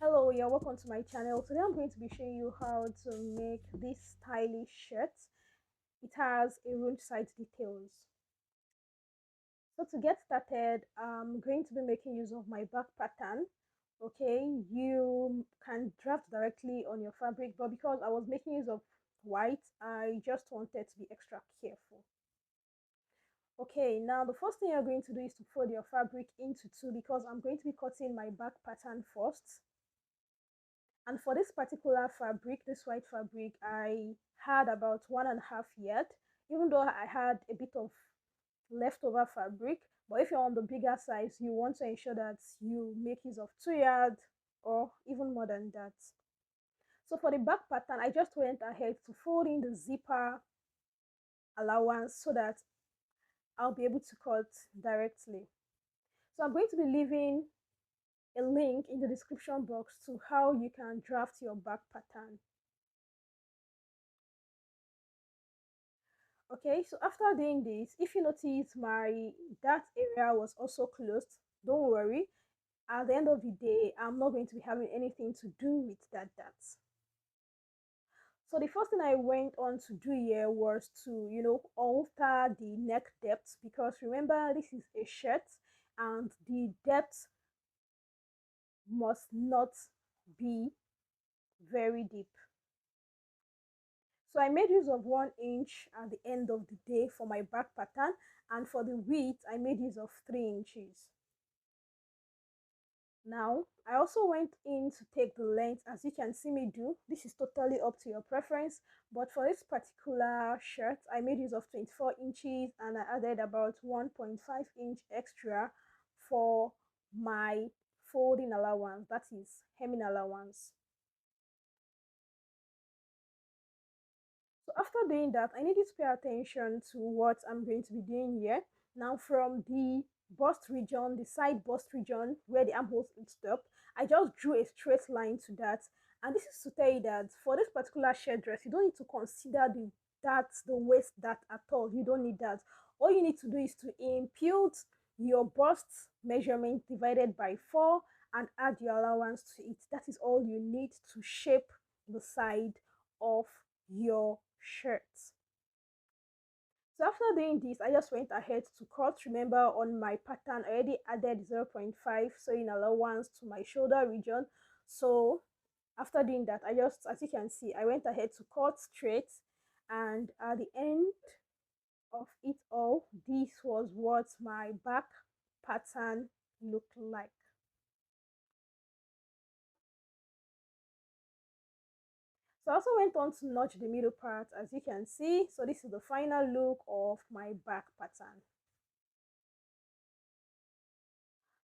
Hello, you're welcome to my channel. Today I'm going to be showing you how to make this stylish shirt. It has a ruched side details. So to get started, I'm going to be making use of my back pattern. Okay, you can draft directly on your fabric, but because I was making use of white, I just wanted to be extra careful. Okay, now the first thing you're going to do is to fold your fabric into two because I'm going to be cutting my back pattern first. And for this particular fabric, this white fabric, I had about 1.5 yard, even though I had a bit of leftover fabric. But if you're on the bigger size, you want to ensure that you make use of 2 yard or even more than that. So for the back pattern, I just went ahead to fold in the zipper allowance so that I'll be able to cut directly. So I'm going to be leaving a link in the description box to how you can draft your back pattern. Okay, so after doing this, if you notice my that area was also closed, don't worry. At the end of the day, I'm not going to be having anything to do with that. So the first thing I went on to do here was to, alter the neck depth, because remember this is a shirt and the depth must not be very deep. So I made use of 1 inch at the end of the day for my back pattern, and for the width I made use of 3 inches. Now I also went in to take the length, as you can see me do. This is totally up to your preference, but for this particular shirt I made use of 24 inches and I added about 1.5 inch extra for my folding allowance, that is hemming allowance. So after doing that, I need you to pay attention to what I'm going to be doing here. Now from the bust region, the side bust region where the armholes stop, I just drew a straight line to that. And this is to tell you that for this particular shirt dress, you don't need to consider the waist that at all. You don't need that. All you need to do is to impute your bust measurement divided by 4 and add your allowance to it. That is all you need to shape the side of your shirts. So after doing this, I just went ahead to cut. Remember, on my pattern I already added 0.5 sewing allowance to my shoulder region. So after doing that, I just, as you can see, I went ahead to cut straight, and at the end of it all, this was what my back pattern looked like. So I also went on to notch the middle part, as you can see. So this is the final look of my back pattern.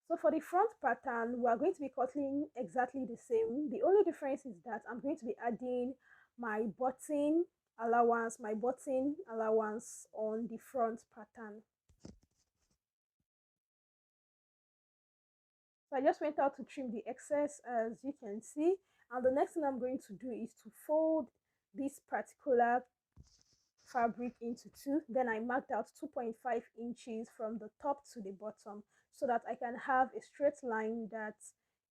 So for the front pattern, we are going to be cutting exactly the same. The only difference is that I'm going to be adding my button allowance on the front pattern. So I just went out to trim the excess, as you can see. And the next thing I'm going to do is to fold this particular fabric into two. Then I marked out 2.5 inches from the top to the bottom so that I can have a straight line that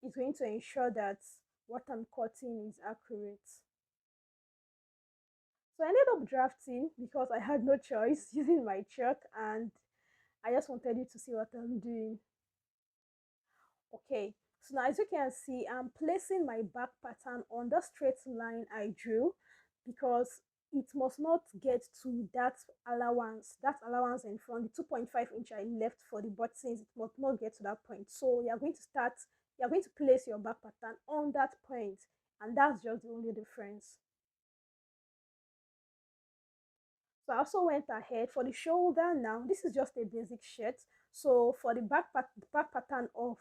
is going to ensure that what I'm cutting is accurate. So I ended up drafting because I had no choice, using my chalk, and I just wanted you to see what I'm doing. Okay, so now as you can see, I'm placing my back pattern on the straight line I drew, because it must not get to that allowance in front, the 2.5 inch I left for the buttons. It must not get to that point. So you're going to place your back pattern on that point, and that's just the only difference. So I also went ahead for the shoulder. Now this is just a basic shirt, so for the back pattern of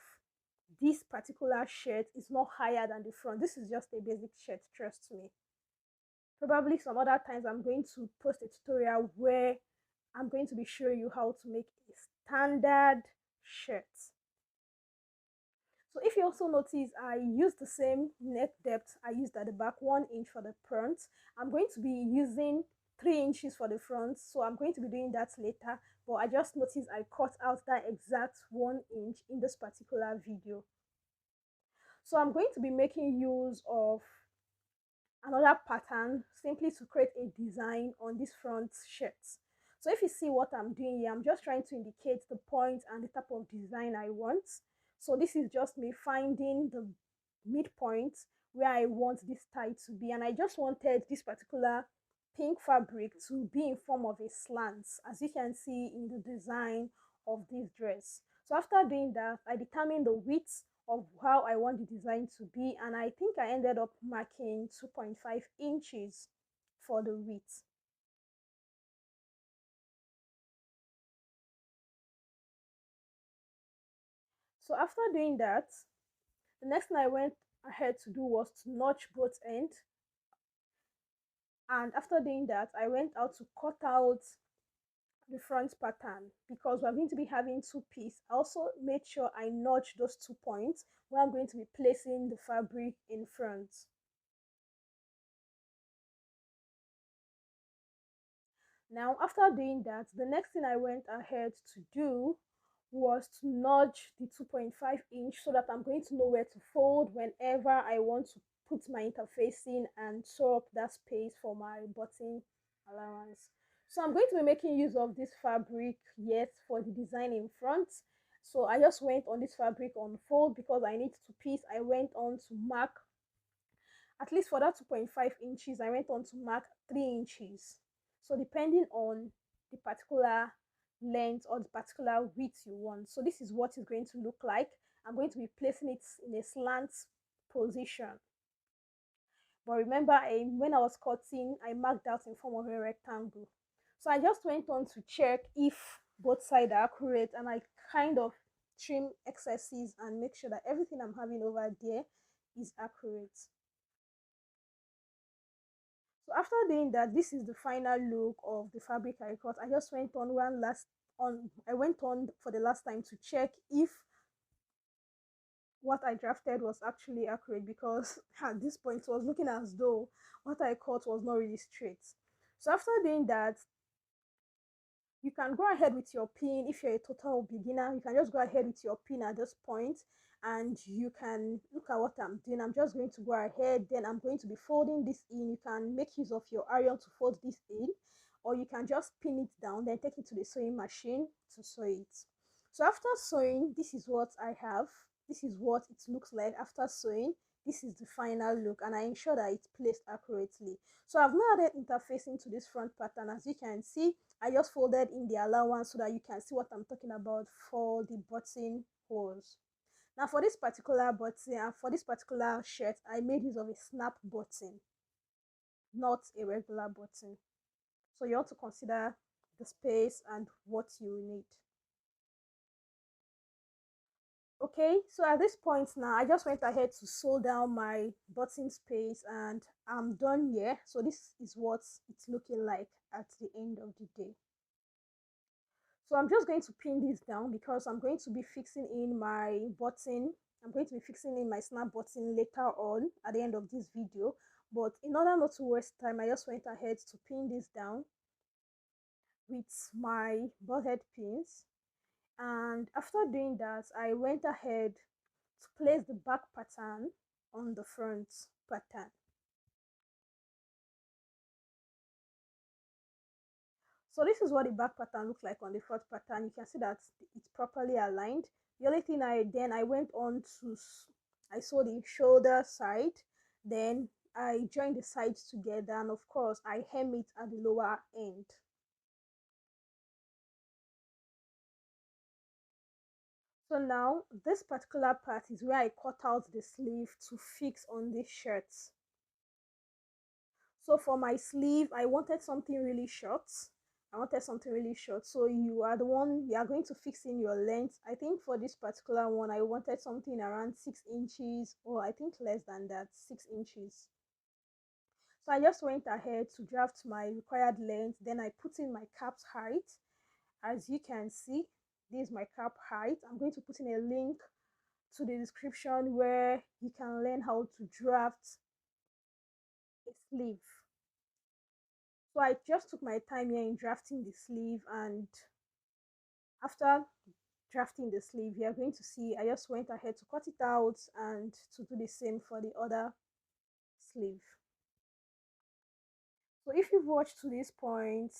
this particular shirt is not higher than the front. This is just a basic shirt, trust me. Probably some other times I'm going to post a tutorial where I'm going to be showing you how to make a standard shirt. So if you also notice, I used the same neck depth I used at the back, 1 inch for the front. I'm going to be using 3 inches for the front, so I'm going to be doing that later, but I just noticed I cut out that exact 1 inch in this particular video. So I'm going to be making use of another pattern simply to create a design on this front shirt. So if you see what I'm doing here, I'm just trying to indicate the point and the type of design I want. So this is just me finding the midpoint where I want this tie to be, and I just wanted this particular pink fabric to be in form of a slant, as you can see in the design of this dress. So after doing that, I determined the width of how I want the design to be, and I think I ended up marking 2.5 inches for the width. So after doing that, the next thing I went ahead to do was to notch both ends, and after doing that, I went out to cut out the front pattern because we're going to be having two pieces. I also made sure I notch those 2 points where I'm going to be placing the fabric in front. Now, after doing that, the next thing I went ahead to do was to nudge the 2.5 inch so that I'm going to know where to fold whenever I want to put my interfacing and sew up that space for my button allowance. So I'm going to be making use of this fabric, yes, for the design in front. So I just went on this fabric on fold because I need to piece. I went on to mark, at least for that 2.5 inches, I went on to mark 3 inches. So depending on the particular length or the particular width you want. So this is what it's going to look like. I'm going to be placing it in a slant position. But remember, when I was cutting, I marked out in form of a rectangle. So I just went on to check if both sides are accurate, and I kind of trim excesses and make sure that everything I'm having over there is accurate. So after doing that, this is the final look of the fabric I cut. I just went on one last on I went on for the last time to check if what I drafted was actually accurate, because at this point it was looking as though what I cut was not really straight. So after doing that, you can go ahead with your pin. If you're a total beginner, you can just go ahead with your pin at this point, and you can look at what I'm doing. I'm just going to go ahead, then I'm going to be folding this in. You can make use of your iron to fold this in, or you can just pin it down, then take it to the sewing machine to sew it. So after sewing, this is what I have. This is what it looks like after sewing. This is the final look, and I ensure that it's placed accurately. So I've now added interfacing to this front pattern. As you can see, I just folded in the allowance so that you can see what I'm talking about for the button holes. Now for this particular button and for this particular shirt, I made use of a snap button, not a regular button. So you want to consider the space and what you need. Okay, so at this point now, I just went ahead to sew down my button space, and I'm done here. So this is what it's looking like at the end of the day. So I'm just going to pin this down because I'm going to be fixing in my button. I'm going to be fixing in my snap button later on at the end of this video. But in order not to waste time, I just went ahead to pin this down with my ball head pins. And after doing that, I went ahead to place the back pattern on the front pattern. So this is what the back pattern looks like on the front pattern. You can see that it's properly aligned. The only thing I went on to, I saw the shoulder side, then I joined the sides together, and of course I hem it at the lower end. So now this particular part is where I cut out the sleeve to fix on this shirt. So for my sleeve, I wanted something really short. I wanted something really short. So you are the one, you are going to fix in your length. I think for this particular one, I wanted something around 6 inches, or I think less than that, 6 inches. So I just went ahead to draft my required length. Then I put in my cap's height. As you can see, this is my cap height. I'm going to put in a link to the description where you can learn how to draft a sleeve. So I just took my time here in drafting the sleeve, and after drafting the sleeve, you are going to see I just went ahead to cut it out and to do the same for the other sleeve. So if you've watched to this point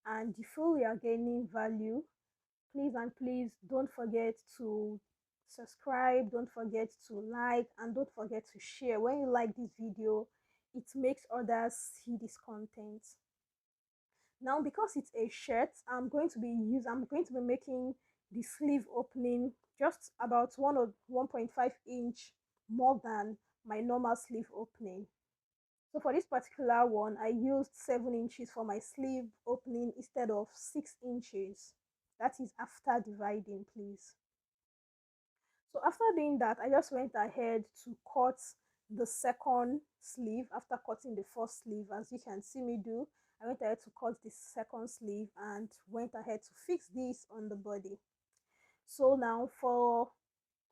and you feel you are gaining value, please and please don't forget to subscribe, don't forget to like, and don't forget to share. When you like this video, it makes others see this content. Now because it's a shirt, I'm going to be making the sleeve opening just about 1 or 1.5 inch more than my normal sleeve opening. So for this particular one, I used 7 inches for my sleeve opening instead of 6 inches. That is after dividing, please. So after doing that, I just went ahead to cut the second sleeve after cutting the first sleeve. As you can see me do, I went ahead to cut the second sleeve and went ahead to fix this on the body. So now for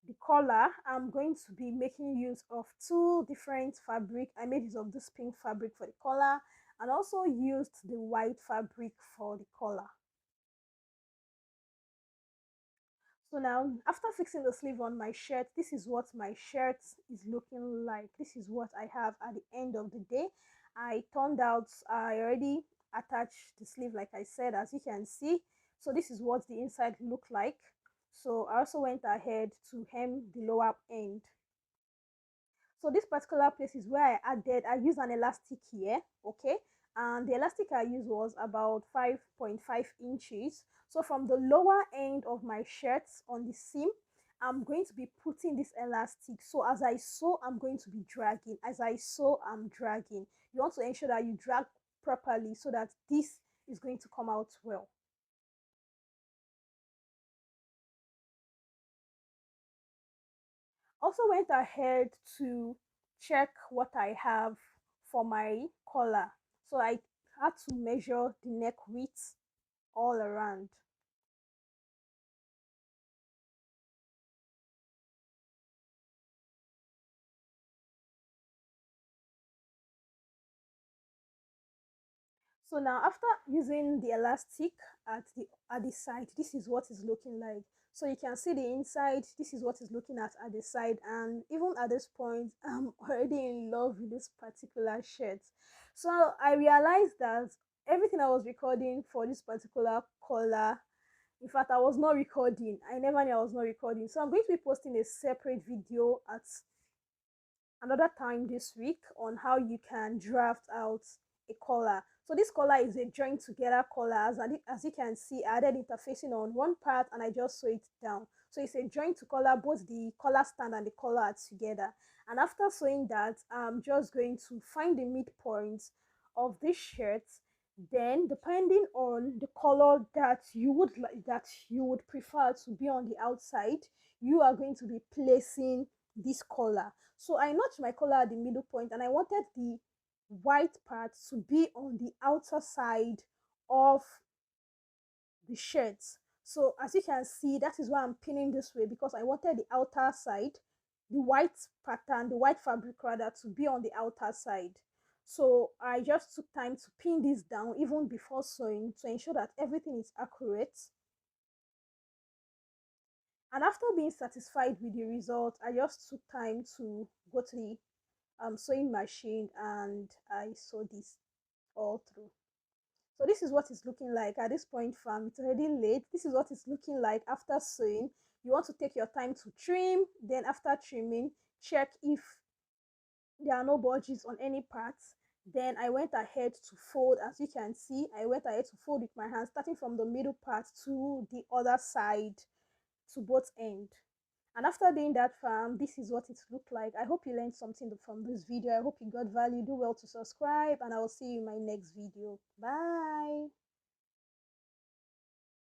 the collar, I'm going to be making use of two different fabric. I made use of this pink fabric for the collar and also used the white fabric for the collar. So now after fixing the sleeve on my shirt, this is what my shirt is looking like. This is what I have at the end of the day. I already attached the sleeve like I said, as you can see. So this is what the inside looked like. So I also went ahead to hem the lower end. So this particular place is where I used an elastic here, okay, and the elastic I used was about 5.5 inches. So from the lower end of my shirt on the seam, I'm going to be putting this elastic. So as I sew, I'm going to be dragging. As I sew, I'm dragging. You want to ensure that you drag properly so that this is going to come out well. Also went ahead to check what I have for my collar. So I had to measure the neck width all around. So now after using the elastic at the side, this is what it's looking like. So you can see the inside, this is what it's looking at the side, and even at this point, I'm already in love with this particular shirt. So I realized that everything I was recording for this particular color, in fact, I was not recording. I never knew I was not recording. So I'm going to be posting a separate video at another time this week on how you can draft out a collar. So this collar is a joint together collar. As you can see, I added interfacing on one part and I just sew it down. So it's a joint to collar, both the collar stand and the collar are together. And after sewing that, I'm just going to find the midpoint of this shirt. Then depending on the color that you would prefer to be on the outside, you are going to be placing this collar. So I notched my collar at the middle point and I wanted the white part to be on the outer side of the shirt. So as you can see, that is why I'm pinning this way, because I wanted the outer side, the white pattern, the white fabric rather, to be on the outer side. So I just took time to pin this down even before sewing to ensure that everything is accurate. And after being satisfied with the result, I just took time to go to the sewing machine and I sew this all through. So this is what it's looking like at this point, fam. It's already late. This is what it's looking like after sewing. You want to take your time to trim. Then after trimming, check if there are no bulges on any parts. Then I went ahead to fold. As you can see, I went ahead to fold with my hand, starting from the middle part to the other side, to both ends. And after doing that, fam, this is what it looked like. I hope you learned something from this video. I hope you got value. Do well to subscribe and I will see you in my next video. Bye.